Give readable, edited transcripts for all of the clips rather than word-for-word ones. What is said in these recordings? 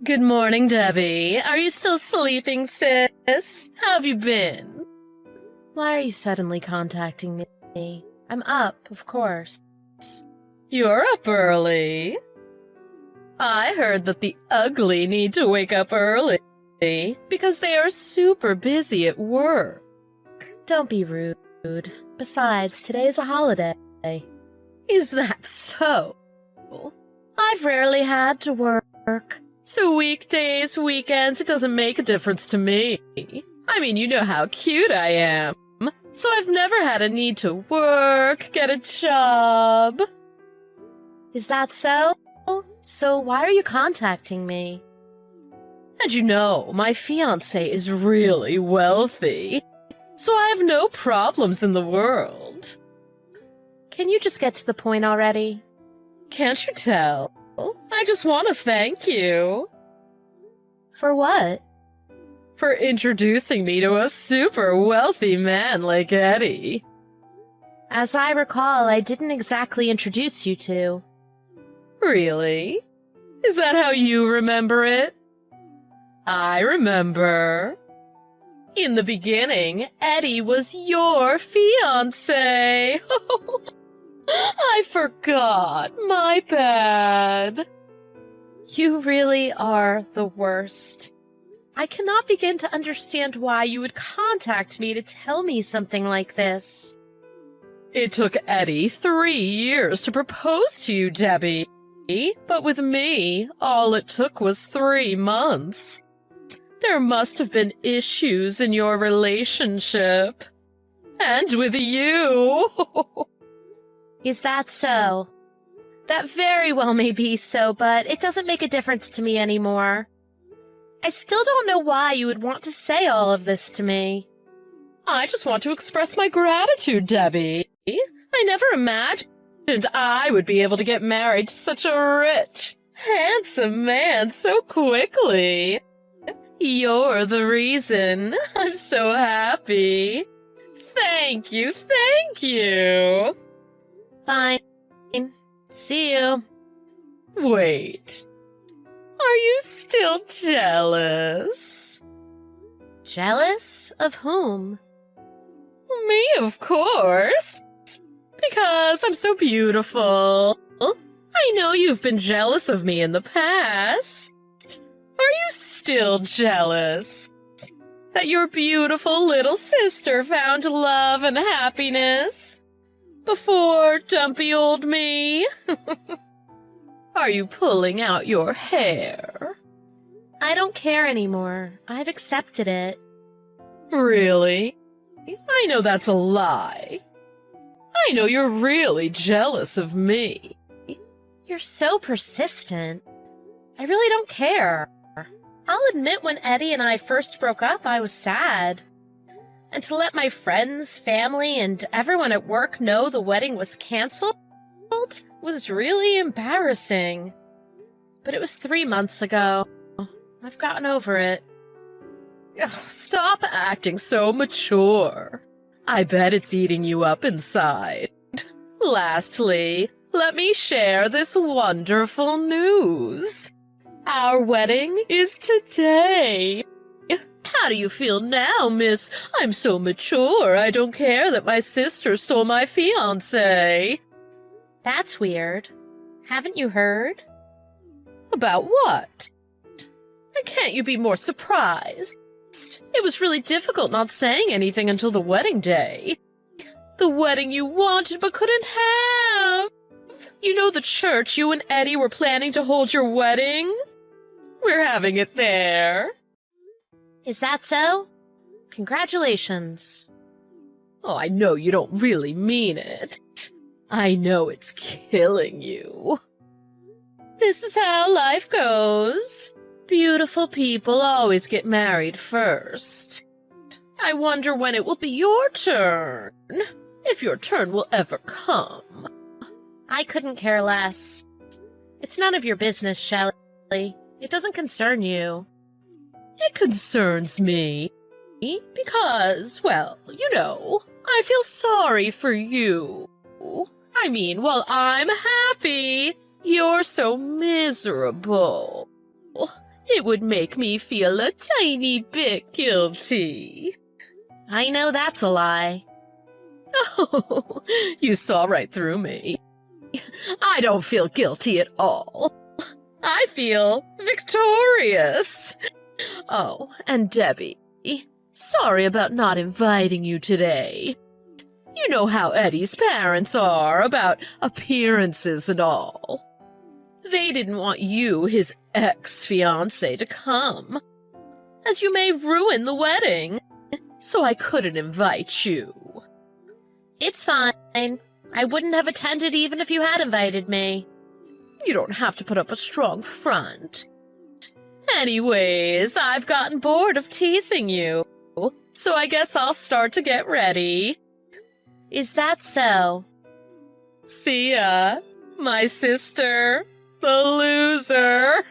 Good morning, Debbie. Are you still sleeping, sis? How have you been? Why are you suddenly contacting me? I'm up, of course. You're up early. I heard that the ugly need to wake up early because they are super busy at work. Don't be rude. Besides, today's a holiday. Is that so? I've rarely had to work. So weekdays, weekends, it doesn't make a difference to me. I mean, you know how cute I am. So I've never had a need to work, get a job. Is that so? So why are you contacting me? And you know, my fiancé is really wealthy. So I have no problems in the world. Can you just get to the point already? Can't you tell? I just want to thank you. For what? For introducing me to a super wealthy man like Eddie. As I recall, I didn't exactly introduce you to. Really? Is that how you remember it? I remember. In the beginning, Eddie was your fiancé. I forgot. My bad. You really are the worst. I cannot begin to understand why you would contact me to tell me something like this. It took Eddie 3 years to propose to you, Debbie. But with me, all it took was 3 months. There must have been issues in your relationship. And with you. Is that so? That very well may be so, but it doesn't make a difference to me anymore. I still don't know why you would want to say all of this to me. I just want to express my gratitude, Debbie. I never imagined I would be able to get married to such a rich, handsome man so quickly. You're the reason. I'm so happy. Thank you, thank you. Fine. See you. Wait. Are you still jealous? Jealous? Of whom? Me, of course. Because I'm so beautiful. I know you've been jealous of me in the past. Are you still jealous? That your beautiful little sister found love and happiness? Before dumpy old me? Are you pulling out your hair? I don't care anymore. I've accepted it. Really? I know that's a lie. I know you're really jealous of me. You're so persistent. I really don't care. I'll admit when Eddie and I first broke up, I was sad. And to let my friends, family, and everyone at work know the wedding was canceled was really embarrassing. But it was 3 months ago. I've gotten over it. Ugh, stop acting so mature. I bet it's eating you up inside. Lastly, let me share this wonderful news. Our wedding is today. How do you feel now, miss? I'm so mature, I don't care that my sister stole my fiancé. That's weird. Haven't you heard? About what? And can't you be more surprised? It was really difficult not saying anything until the wedding day. The wedding you wanted but couldn't have. You know the church you and Eddie were planning to hold your wedding? We're having it there. Is that so? Congratulations. Oh, I know you don't really mean it. I know it's killing you. This is how life goes. Beautiful people always get married first. I wonder when it will be your turn. If your turn will ever come. I couldn't care less. It's none of your business, Shelley. It doesn't concern you. It concerns me. Because, well, you know, I feel sorry for you. I mean, while I'm happy, you're so miserable. It would make me feel a tiny bit guilty. I know that's a lie. Oh, you saw right through me. I don't feel guilty at all. I feel victorious. Oh, and Debbie, sorry about not inviting you today. You know how Eddie's parents are about appearances and all. They didn't want you, his ex-fiancé, to come, as you may ruin the wedding, so I couldn't invite you. It's fine. I wouldn't have attended even if you had invited me. You don't have to put up a strong front. Anyways, I've gotten bored of teasing you, so I guess I'll start to get ready. Is that so? See ya, my sister, the loser.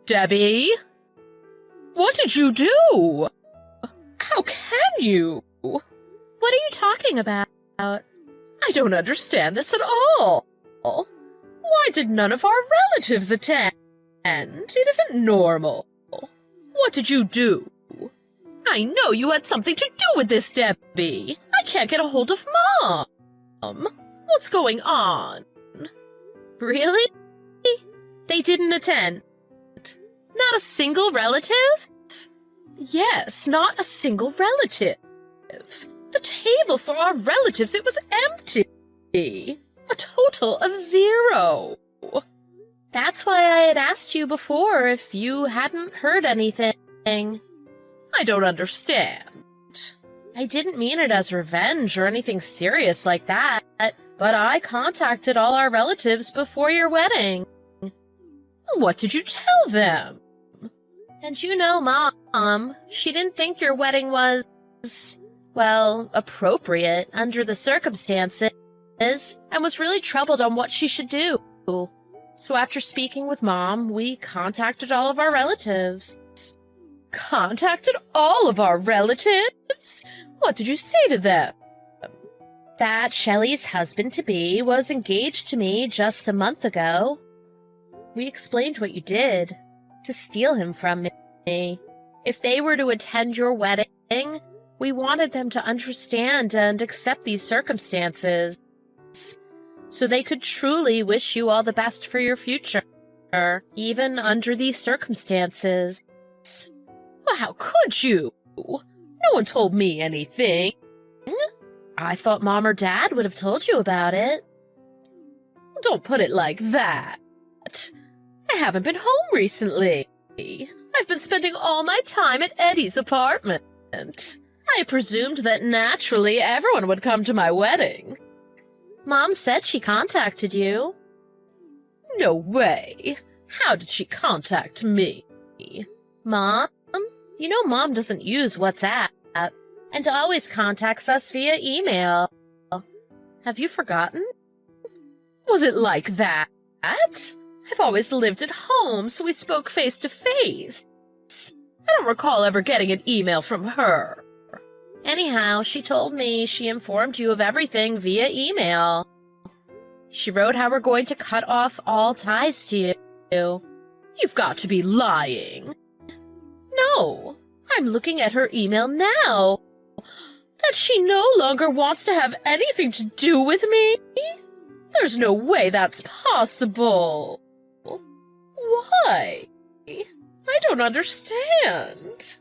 Debbie? What did you do? How can you? What are you talking about? I don't understand this at all. Why did none of our relatives attend? It isn't normal. What did you do? I know you had something to do with this, Debbie. I can't get a hold of Mom. What's going on? Really? They didn't attend? Not a single relative? Yes, not a single relative. The table for our relatives, it was empty. A total of 0. That's why I had asked you before if you hadn't heard anything. I don't understand. I didn't mean it as revenge or anything serious like that, but I contacted all our relatives before your wedding. What did you tell them? And you know Mom, she didn't think your wedding was, well, appropriate under the circumstances, and was really troubled on what she should do. So after speaking with Mom, we contacted all of our relatives. Contacted all of our relatives? What did you say to them? That Shelley's husband-to-be was engaged to me just a month ago. We explained what you did to steal him from me. If they were to attend your wedding, we wanted them to understand and accept these circumstances, so they could truly wish you all the best for your future, even under these circumstances. Well, how could you? No one told me anything. I thought Mom or Dad would have told you about it. Don't put it like that. I haven't been home recently. I've been spending all my time at Eddie's apartment. I presumed that naturally everyone would come to my wedding. Mom said she contacted you. No way. How did she contact me? Mom? You know Mom doesn't use WhatsApp and always contacts us via email. Have you forgotten? Was it like that? I've always lived at home, so we spoke face to face. I don't recall ever getting an email from her. Anyhow, she told me she informed you of everything via email. She wrote how we're going to cut off all ties to you. You've got to be lying. No, I'm looking at her email now. That she no longer wants to have anything to do with me? There's no way that's possible. Why? I don't understand.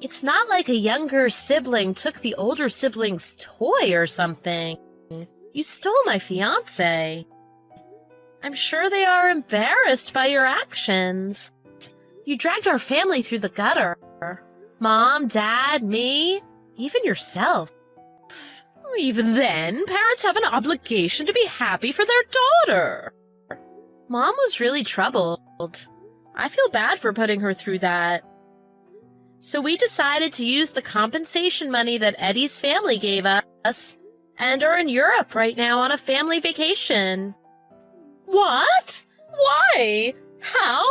It's not like a younger sibling took the older sibling's toy or something. You stole my fiancé. I'm sure they are embarrassed by your actions. You dragged our family through the gutter. Mom, Dad, me, even yourself. Even then, parents have an obligation to be happy for their daughter. Mom was really troubled. I feel bad for putting her through that. So we decided to use the compensation money that Eddie's family gave us and are in Europe right now on a family vacation. What? Why? How?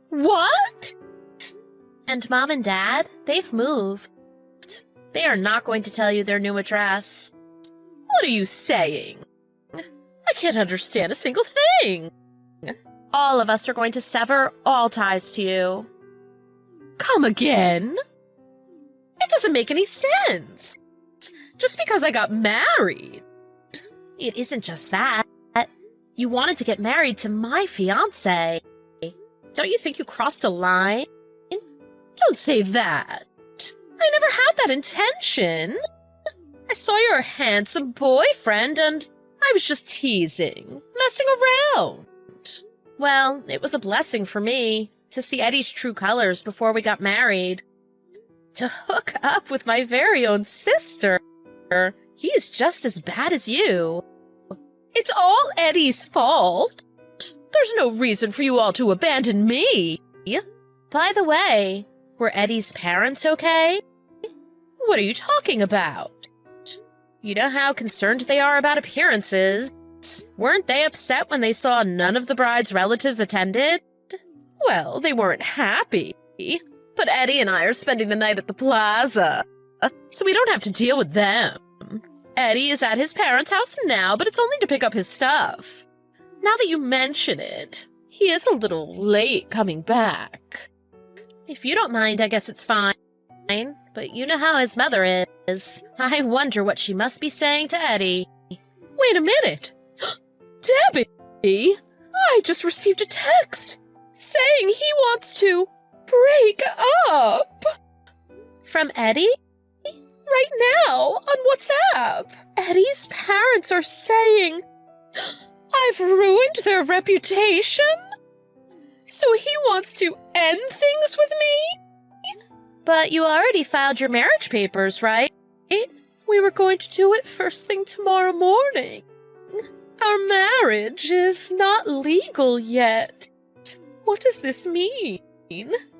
What? And Mom and Dad, they've moved. They are not going to tell you their new address. What are you saying? I can't understand a single thing. All of us are going to sever all ties to you. Come again? It doesn't make any sense. Just because I got married. It isn't just that. You wanted to get married to my fiancé. Don't you think you crossed a line? Don't say that. I never had that intention. I saw your handsome boyfriend and I was just teasing, messing around. Well, it was a blessing for me to see Eddie's true colors before we got married. To hook up with my very own sister. He's just as bad as you. It's all Eddie's fault. There's no reason for you all to abandon me. By the way, were Eddie's parents okay? What are you talking about? You know how concerned they are about appearances. Weren't they upset when they saw none of the bride's relatives attended? Well, they weren't happy. But Eddie and I are spending the night at the plaza, so we don't have to deal with them. Eddie is at his parents' house now, but it's only to pick up his stuff. Now that you mention it, he is a little late coming back. If you don't mind, I guess it's fine. But you know how his mother is. I wonder what she must be saying to Eddie. Wait a minute. Debbie! I just received a text saying he wants to break up. From Eddie? Right now, on WhatsApp. Eddie's parents are saying I've ruined their reputation? So he wants to end things with me? But you already filed your marriage papers, right? We were going to do it first thing tomorrow morning. Our marriage is not legal yet. What does this mean?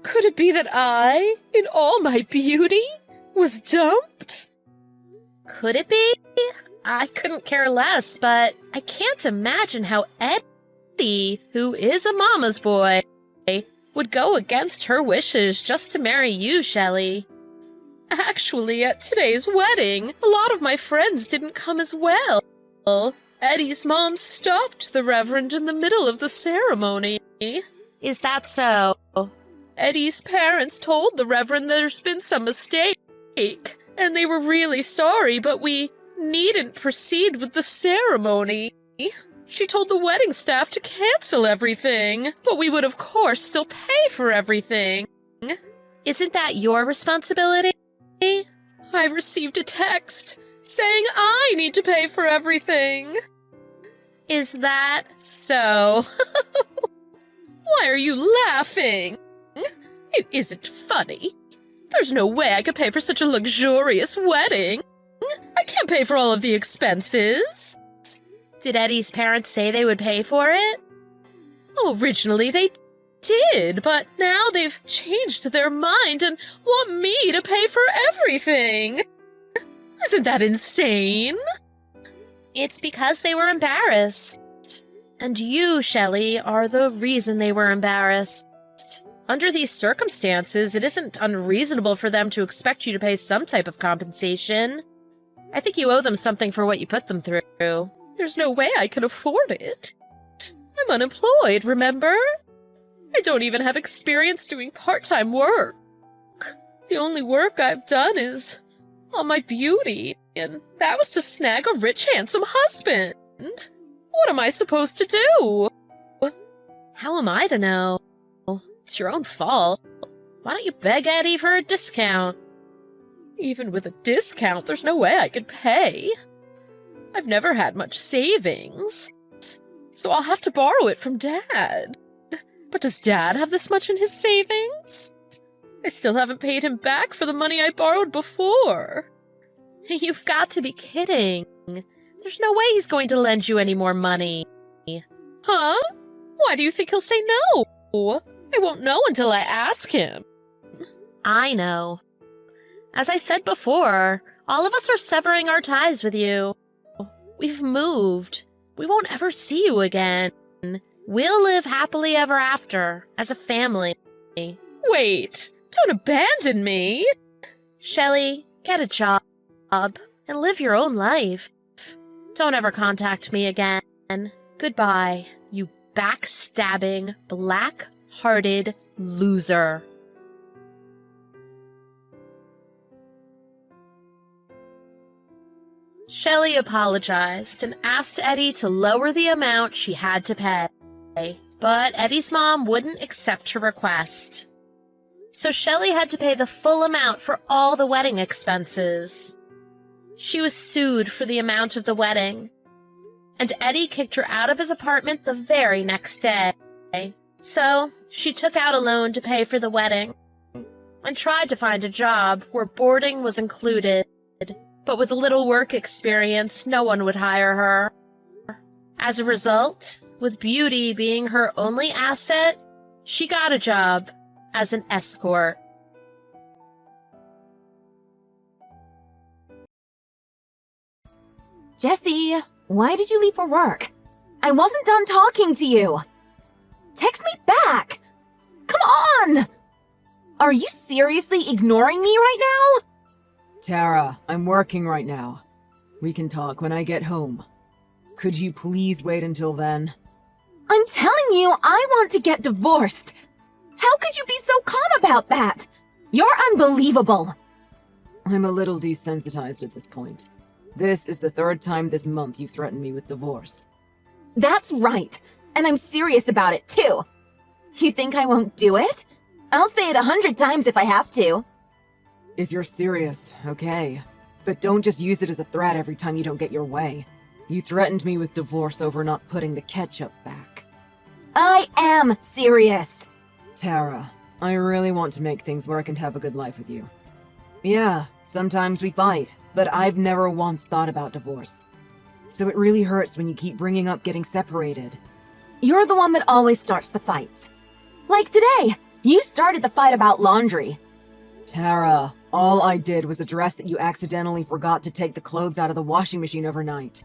Could it be that I, in all my beauty, was dumped? Could it be? I couldn't care less, but I can't imagine how Eddie, who is a mama's boy, would go against her wishes just to marry you, Shelley. Actually, at today's wedding, a lot of my friends didn't come as well. Eddie's mom stopped the Reverend in the middle of the ceremony. Is that so? Eddie's parents told the Reverend there's been some mistake, and they were really sorry, but we needn't proceed with the ceremony. She told the wedding staff to cancel everything, but we would of course still pay for everything. Isn't that your responsibility? I received a text saying I need to pay for everything. Is that so? Why are you laughing? It isn't funny. There's no way I could pay for such a luxurious wedding. I can't pay for all of the expenses. Did Eddie's parents say they would pay for it? Originally they did, but now they've changed their mind and want me to pay for everything. Isn't that insane? It's because they were embarrassed. And you, Shelley, are the reason they were embarrassed. Under these circumstances, it isn't unreasonable for them to expect you to pay some type of compensation. I think you owe them something for what you put them through. There's no way I can afford it. I'm unemployed, remember? I don't even have experience doing part-time work. The only work I've done is on my beauty, and that was to snag a rich, handsome husband. What am I supposed to do? How am I to know? It's your own fault. Why don't you beg Eddie for a discount? Even with a discount, there's no way I could pay. I've never had much savings, so I'll have to borrow it from Dad. But does Dad have this much in his savings? I still haven't paid him back for the money I borrowed before. You've got to be kidding. There's no way he's going to lend you any more money. Huh? Why do you think he'll say no? I won't know until I ask him. I know. As I said before, all of us are severing our ties with you. We've moved. We won't ever see you again. We'll live happily ever after, as a family. Wait, Don't abandon me! Shelley, get a job and live your own life. Don't ever contact me again. Goodbye, you backstabbing, black-hearted loser. Shelley apologized and asked Eddie to lower the amount she had to pay, but Eddie's mom wouldn't accept her request. So Shelley had to pay the full amount for all the wedding expenses. She was sued for the amount of the wedding, and Eddie kicked her out of his apartment the very next day. So she took out a loan to pay for the wedding and tried to find a job where boarding was included. But with little work experience, no one would hire her. As a result, with beauty being her only asset, she got a job as an escort. Jesse, why did you leave for work? I wasn't done talking to you. Text me back. Come on! Are you seriously ignoring me right now? Tara, I'm working right now. We can talk when I get home. Could you please wait until then? I'm telling you, I want to get divorced. How could you be so calm about that? You're unbelievable. I'm a little desensitized at this point. This is the third time this month you've threatened me with divorce. That's right, and I'm serious about it too. You think I won't do it? I'll say it 100 times if I have to. If you're serious, okay. But don't just use it as a threat every time you don't get your way. You threatened me with divorce over not putting the ketchup back. I am serious. Tara, I really want to make things work and have a good life with you. Yeah, sometimes we fight, but I've never once thought about divorce. So it really hurts when you keep bringing up getting separated. You're the one that always starts the fights. Like today, you started the fight about laundry. Tara, all I did was address that you accidentally forgot to take the clothes out of the washing machine overnight.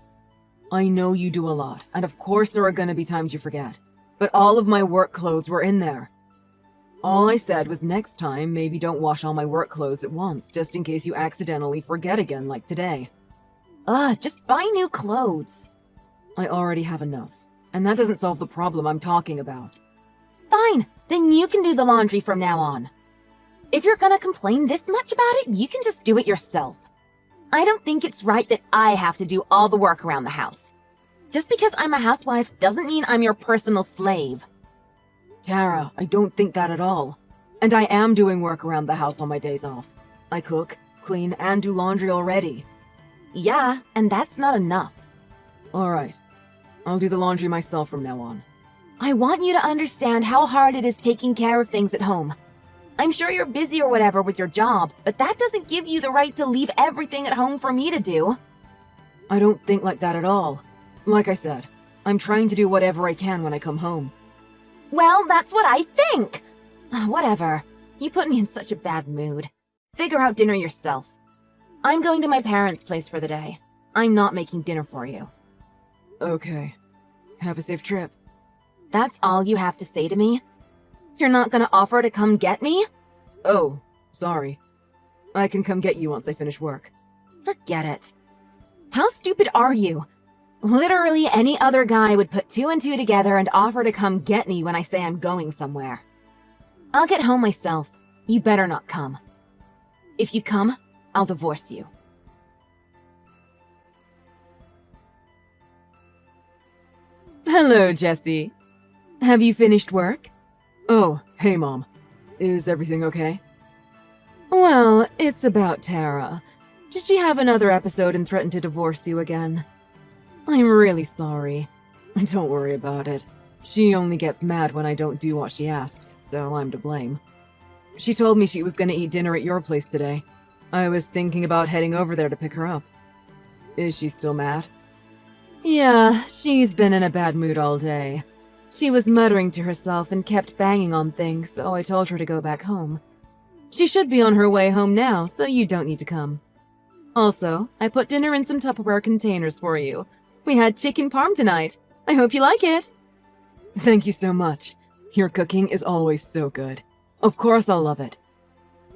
I know you do a lot, and of course there are gonna be times you forget. But all of my work clothes were in there. All I said was next time, maybe don't wash all my work clothes at once, just in case you accidentally forget again like today. Just buy new clothes. I already have enough, and that doesn't solve the problem I'm talking about. Fine, then you can do the laundry from now on. If you're gonna complain this much about it, you can just do it yourself. I don't think it's right that I have to do all the work around the house. Just because I'm a housewife doesn't mean I'm your personal slave. Tara, I don't think that at all. And I am doing work around the house on my days off. I cook, clean, and do laundry already. Yeah, and that's not enough. Alright, I'll do the laundry myself from now on. I want you to understand how hard it is taking care of things at home. I'm sure you're busy or whatever with your job, but that doesn't give you the right to leave everything at home for me to do. I don't think like that at all. Like I said, I'm trying to do whatever I can when I come home. Well, that's what I think. Whatever. You put me in such a bad mood. Figure out dinner yourself. I'm going to my parents' place for the day. I'm not making dinner for you. Okay. Have a safe trip. That's all you have to say to me? You're not gonna offer to come get me? Oh, sorry. I can come get you once I finish work. Forget it. How stupid are you? Literally any other guy would put 2 and 2 together and offer to come get me when I say I'm going somewhere. I'll get home myself. You better not come. If you come, I'll divorce you. Hello, Jesse. Have you finished work? Oh, hey, Mom. Is everything okay? Well, it's about Tara. Did she have another episode and threaten to divorce you again? I'm really sorry. Don't worry about it. She only gets mad when I don't do what she asks, so I'm to blame. She told me she was gonna eat dinner at your place today. I was thinking about heading over there to pick her up. Is she still mad? Yeah, she's been in a bad mood all day. She was muttering to herself and kept banging on things, so I told her to go back home. She should be on her way home now, so you don't need to come. Also, I put dinner in some Tupperware containers for you. We had chicken parm tonight. I hope you like it. Thank you so much. Your cooking is always so good. Of course I'll love it.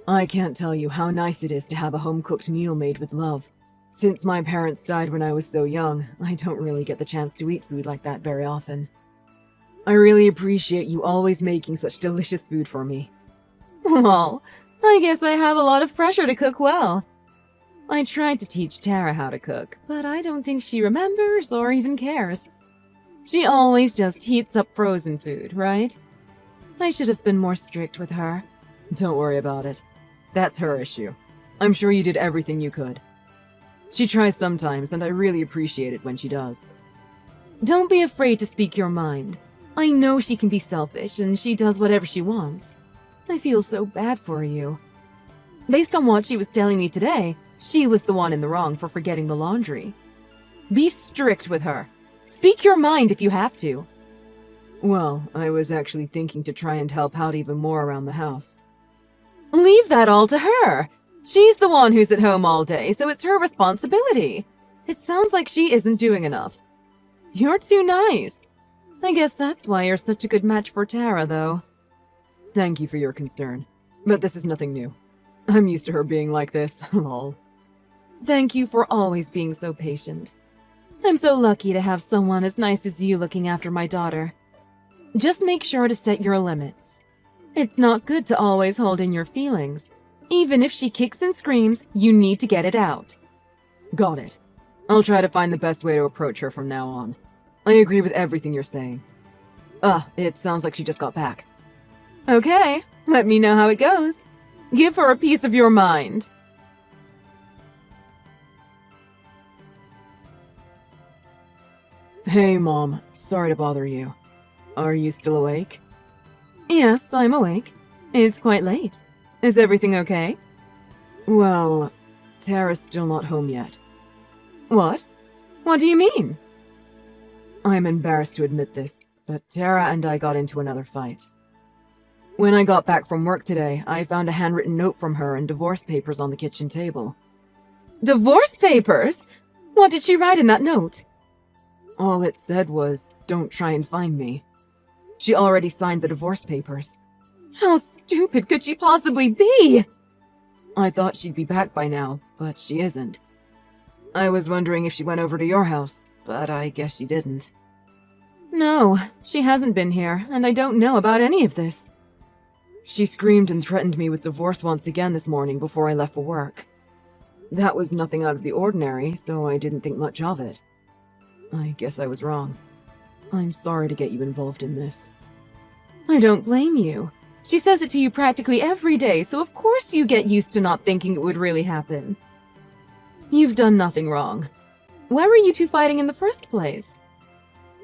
I can't tell you how nice it is to have a home-cooked meal made with love. Since my parents died when I was so young, I don't really get the chance to eat food like that very often. I really appreciate you always making such delicious food for me. Well, I guess I have a lot of pressure to cook well. I tried to teach Tara how to cook, but I don't think she remembers or even cares. She always just heats up frozen food, right? I should have been more strict with her. Don't worry about it. That's her issue. I'm sure you did everything you could. She tries sometimes, and I really appreciate it when she does. Don't be afraid to speak your mind. I know she can be selfish, and she does whatever she wants. I feel so bad for you. Based on what she was telling me today, she was the one in the wrong for forgetting the laundry. Be strict with her. Speak your mind if you have to. Well, I was actually thinking to try and help out even more around the house. Leave that all to her. She's the one who's at home all day, so it's her responsibility. It sounds like she isn't doing enough. You're too nice. I guess that's why you're such a good match for Tara, though. Thank you for your concern, but this is nothing new. I'm used to her being like this, lol. Thank you for always being so patient. I'm so lucky to have someone as nice as you looking after my daughter. Just make sure to set your limits. It's not good to always hold in your feelings. Even if she kicks and screams, you need to get it out. Got it. I'll try to find the best way to approach her from now on. I agree with everything you're saying. It sounds like she just got back. Okay, let me know how it goes. Give her a piece of your mind. Hey, Mom. Sorry to bother you. Are you still awake? Yes, I'm awake. It's quite late. Is everything okay? Well, Tara's still not home yet. What? What do you mean? I'm embarrassed to admit this, but Tara and I got into another fight. When I got back from work today, I found a handwritten note from her and divorce papers on the kitchen table. Divorce papers? What did she write in that note? All it said was, "Don't try and find me." She already signed the divorce papers. How stupid could she possibly be? I thought she'd be back by now, but she isn't. I was wondering if she went over to your house, but I guess she didn't. No, she hasn't been here, and I don't know about any of this. She screamed and threatened me with divorce once again this morning before I left for work. That was nothing out of the ordinary, so I didn't think much of it. I guess I was wrong. I'm sorry to get you involved in this. I don't blame you. She says it to you practically every day, so of course you get used to not thinking it would really happen. You've done nothing wrong. Why were you two fighting in the first place?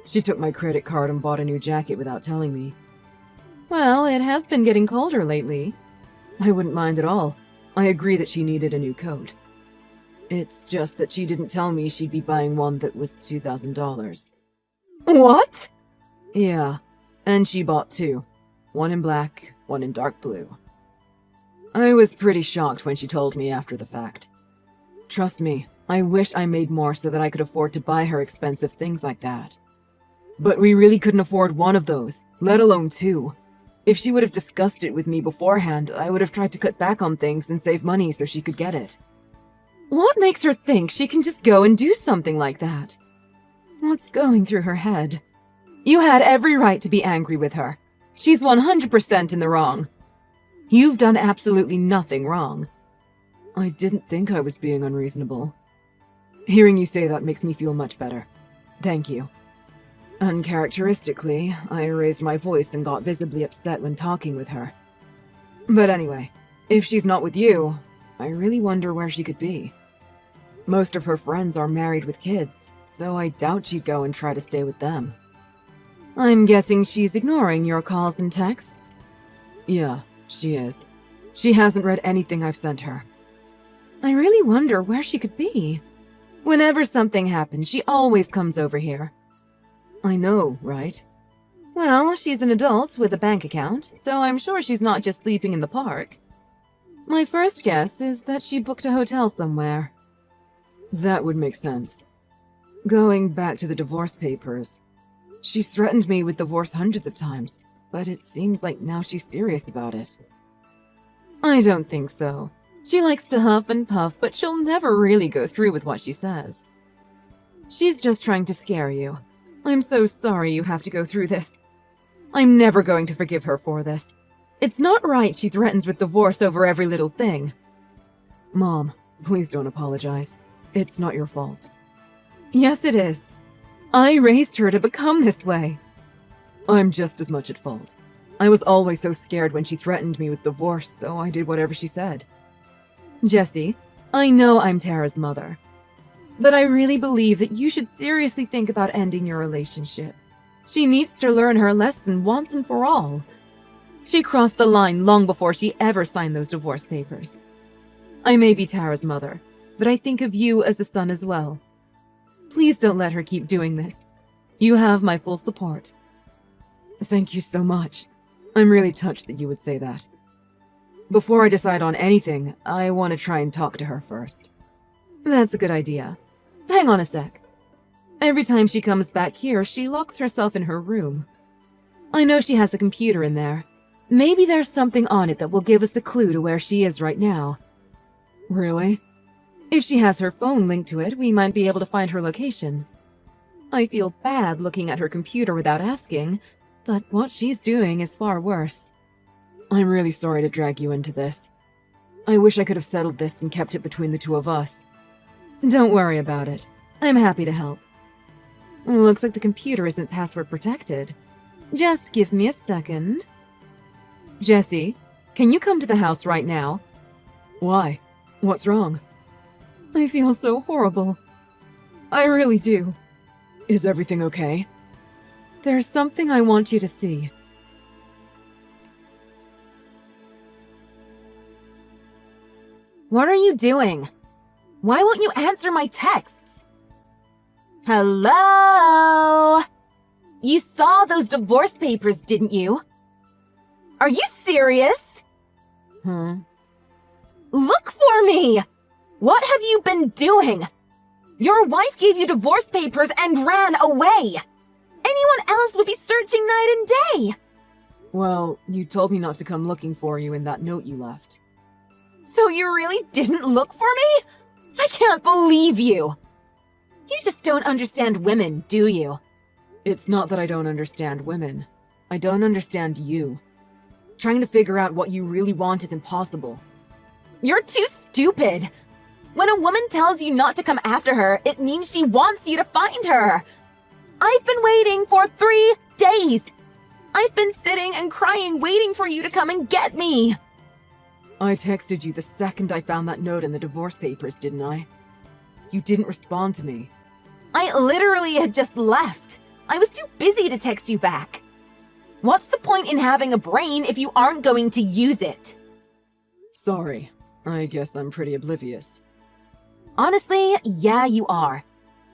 She took my credit card and bought a new jacket without telling me. Well, it has been getting colder lately. I wouldn't mind at all. I agree that she needed a new coat. It's just that she didn't tell me she'd be buying one that was $2,000. What? Yeah, and she bought two. One in black, one in dark blue. I was pretty shocked when she told me after the fact. Trust me, I wish I made more so that I could afford to buy her expensive things like that. But we really couldn't afford one of those, let alone two. If she would have discussed it with me beforehand, I would have tried to cut back on things and save money so she could get it. What makes her think she can just go and do something like that? What's going through her head? You had every right to be angry with her. She's 100% in the wrong. You've done absolutely nothing wrong. I didn't think I was being unreasonable. Hearing you say that makes me feel much better. Thank you. Uncharacteristically, I raised my voice and got visibly upset when talking with her. But anyway, if she's not with you, I really wonder where she could be. Most of her friends are married with kids, so I doubt she'd go and try to stay with them. I'm guessing she's ignoring your calls and texts? Yeah, she is. She hasn't read anything I've sent her. I really wonder where she could be. Whenever something happens, she always comes over here. I know, right? Well, she's an adult with a bank account, so I'm sure she's not just sleeping in the park. My first guess is that she booked a hotel somewhere. That would make sense. Going back to the divorce papers, she's threatened me with divorce hundreds of times, but it seems like now she's serious about it. I don't think so. She likes to huff and puff, but she'll never really go through with what she says. She's just trying to scare you. I'm so sorry you have to go through this. I'm never going to forgive her for this. It's not right she threatens with divorce over every little thing. Mom, please don't apologize. It's not your fault. Yes, it is. I raised her to become this way. I'm just as much at fault. I was always so scared when she threatened me with divorce, so I did whatever she said. Jessie, I know I'm Tara's mother, but I really believe that you should seriously think about ending your relationship. She needs to learn her lesson once and for all. She crossed the line long before she ever signed those divorce papers. I may be Tara's mother, but I think of you as a son as well. Please don't let her keep doing this. You have my full support. Thank you so much. I'm really touched that you would say that. Before I decide on anything, I want to try and talk to her first. That's a good idea. Hang on a sec. Every time she comes back here, she locks herself in her room. I know she has a computer in there. Maybe there's something on it that will give us a clue to where she is right now. Really? If she has her phone linked to it, we might be able to find her location. I feel bad looking at her computer without asking, but what she's doing is far worse. I'm really sorry to drag you into this. I wish I could have settled this and kept it between the two of us. Don't worry about it. I'm happy to help. Looks like the computer isn't password protected. Just give me a second. Jessie, can you come to the house right now? Why? What's wrong? I feel so horrible. I really do. Is everything okay? There's something I want you to see. What are you doing? Why won't you answer my texts? Hello? You saw those divorce papers, didn't you? Are you serious? Look for me! What have you been doing? Your wife gave you divorce papers and ran away. Anyone else would be searching night and day. Well, you told me not to come looking for you in that note you left. So you really didn't look for me? I can't believe you. You just don't understand women, do you? It's not that I don't understand women. I don't understand you. Trying to figure out what you really want is impossible. You're too stupid. When a woman tells you not to come after her, it means she wants you to find her. I've been waiting for 3 days. I've been sitting and crying waiting for you to come and get me. I texted you the second I found that note in the divorce papers, didn't I? You didn't respond to me. I literally had just left. I was too busy to text you back. What's the point in having a brain if you aren't going to use it? Sorry. I guess I'm pretty oblivious. Honestly, yeah, you are.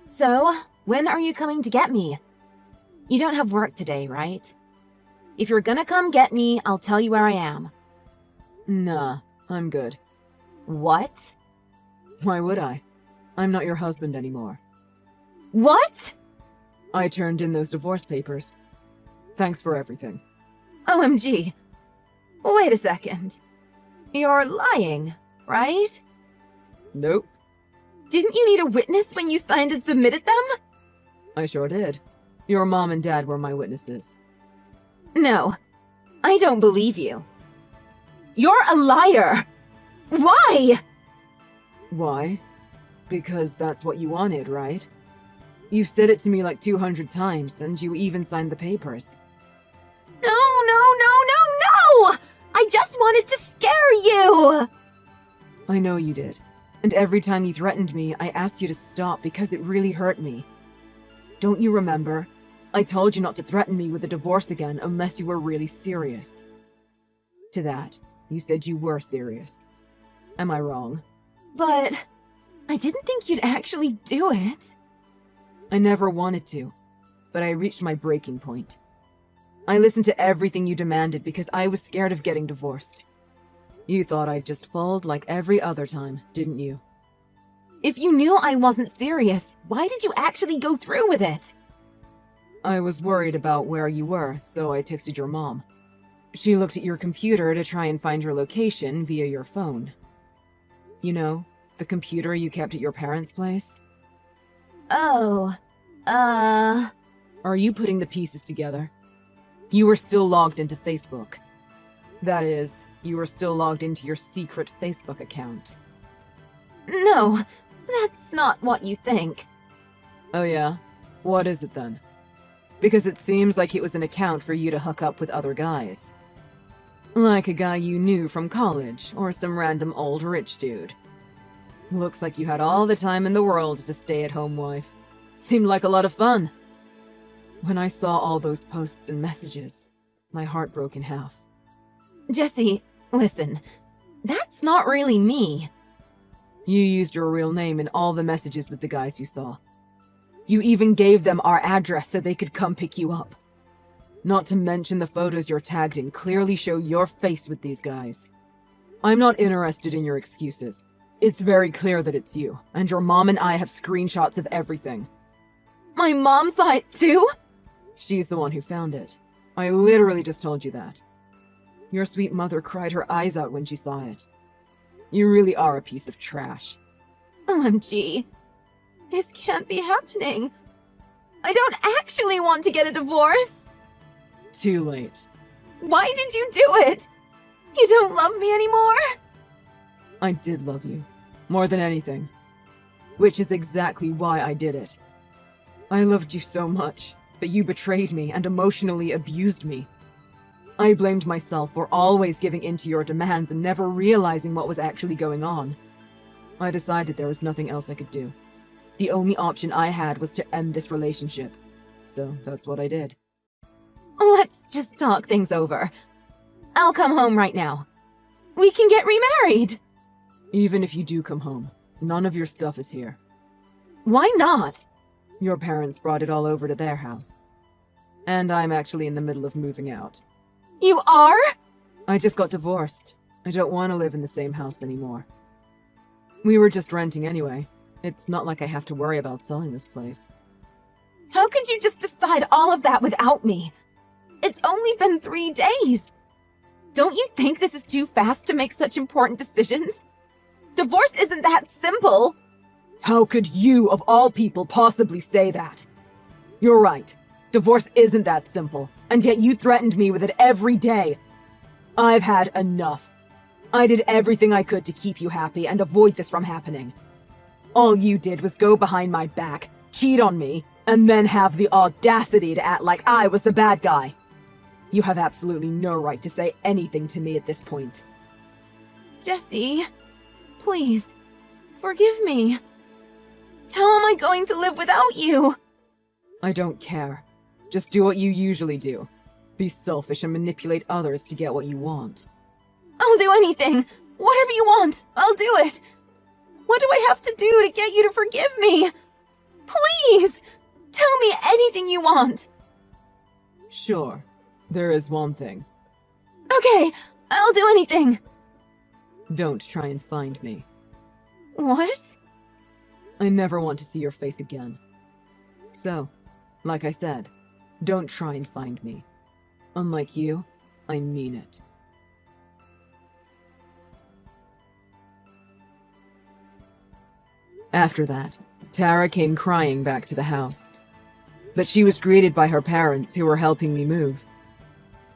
So, when are you coming to get me? You don't have work today, right? If you're gonna come get me, I'll tell you where I am. Nah, I'm good. What? Why would I? I'm not your husband anymore. What? I turned in those divorce papers. Thanks for everything. OMG. Wait a second. You're lying, right? Nope. Didn't you need a witness when you signed and submitted them? I sure did. Your mom and dad were my witnesses. No, I don't believe you. You're a liar! Why? Why? Because that's what you wanted, right? You said it to me like 200 times, and you even signed the papers. No! I just wanted to scare you! I know you did. And every time you threatened me, I asked you to stop because it really hurt me. Don't you remember? I told you not to threaten me with a divorce again unless you were really serious. To that, you said you were serious. Am I wrong? But I didn't think you'd actually do it. I never wanted to, but I reached my breaking point. I listened to everything you demanded because I was scared of getting divorced. You thought I'd just fold like every other time, didn't you? If you knew I wasn't serious, why did you actually go through with it? I was worried about where you were, so I texted your mom. She looked at your computer to try and find your location via your phone. You know, the computer you kept at your parents' place? Oh, Are you putting the pieces together? You were still logged into Facebook. That is, you were still logged into your secret Facebook account. no, that's not what you think. Oh yeah? What is it then? Because it seems like it was an account for you to hook up with other guys. Like a guy you knew from college, or some random old rich dude. Looks like you had all the time in the world as a stay-at-home wife. Seemed like a lot of fun. When I saw all those posts and messages, my heart broke in half. Jesse, listen, that's not really me. You used your real name in all the messages with the guys you saw. You even gave them our address so they could come pick you up. Not to mention the photos you're tagged in clearly show your face with these guys. I'm not interested in your excuses. It's very clear that it's you, and your mom and I have screenshots of everything. My mom saw it too? She's the one who found it. I literally just told you that. Your sweet mother cried her eyes out when she saw it. You really are a piece of trash. OMG. This can't be happening. I don't actually want to get a divorce. Too late. Why did you do it? You don't love me anymore? I did love you. More than anything. Which is exactly why I did it. I loved you so much, but you betrayed me and emotionally abused me. I blamed myself for always giving in to your demands and never realizing what was actually going on. I decided there was nothing else I could do. The only option I had was to end this relationship. So that's what I did. Let's just talk things over. I'll come home right now. We can get remarried. Even if you do come home, none of your stuff is here. Why not? Your parents brought it all over to their house. And I'm actually in the middle of moving out. You are? I just got divorced. I don't want to live in the same house anymore. We were just renting anyway. It's not like I have to worry about selling this place. How could you just decide all of that without me? It's only been 3 days. Don't you think this is too fast to make such important decisions? Divorce isn't that simple. How could you, of all people, possibly say that? You're right. Divorce isn't that simple, and yet you threatened me with it every day. I've had enough. I did everything I could to keep you happy and avoid this from happening. All you did was go behind my back, cheat on me, and then have the audacity to act like I was the bad guy. You have absolutely no right to say anything to me at this point. Jesse, please, forgive me. How am I going to live without you? I don't care. Just do what you usually do. Be selfish and manipulate others to get what you want. I'll do anything. Whatever you want, I'll do it. What do I have to do to get you to forgive me? Please, tell me anything you want. Sure. There is one thing. Okay, I'll do anything. Don't try and find me. What? I never want to see your face again. So, like I said, don't try and find me. Unlike you, I mean it. After that, Tara came crying back to the house. But she was greeted by her parents, who were helping me move.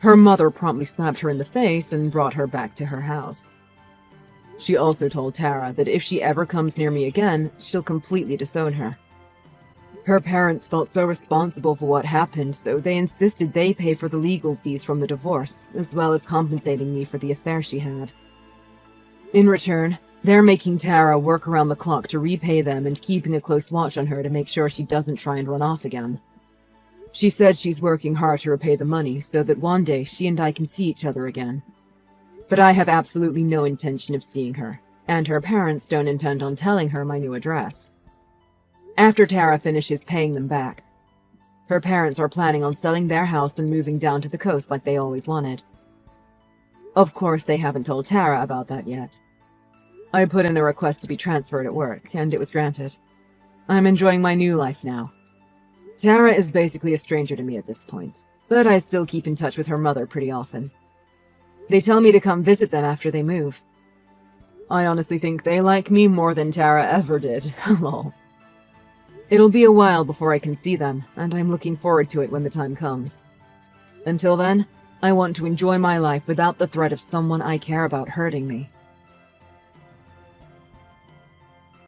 Her mother promptly slapped her in the face and brought her back to her house. She also told Tara that if she ever comes near me again, she'll completely disown her. Her parents felt so responsible for what happened, so they insisted they pay for the legal fees from the divorce, as well as compensating me for the affair she had. In return, they're making Tara work around the clock to repay them and keeping a close watch on her to make sure she doesn't try and run off again. She said she's working hard to repay the money so that one day she and I can see each other again. But I have absolutely no intention of seeing her, and her parents don't intend on telling her my new address. After Tara finishes paying them back, her parents are planning on selling their house and moving down to the coast like they always wanted. Of course, they haven't told Tara about that yet. I put in a request to be transferred at work, and it was granted. I'm enjoying my new life now. Tara is basically a stranger to me at this point, but I still keep in touch with her mother pretty often. They tell me to come visit them after they move. I honestly think they like me more than Tara ever did. Lol. It'll be a while before I can see them, and I'm looking forward to it when the time comes. Until then, I want to enjoy my life without the threat of someone I care about hurting me.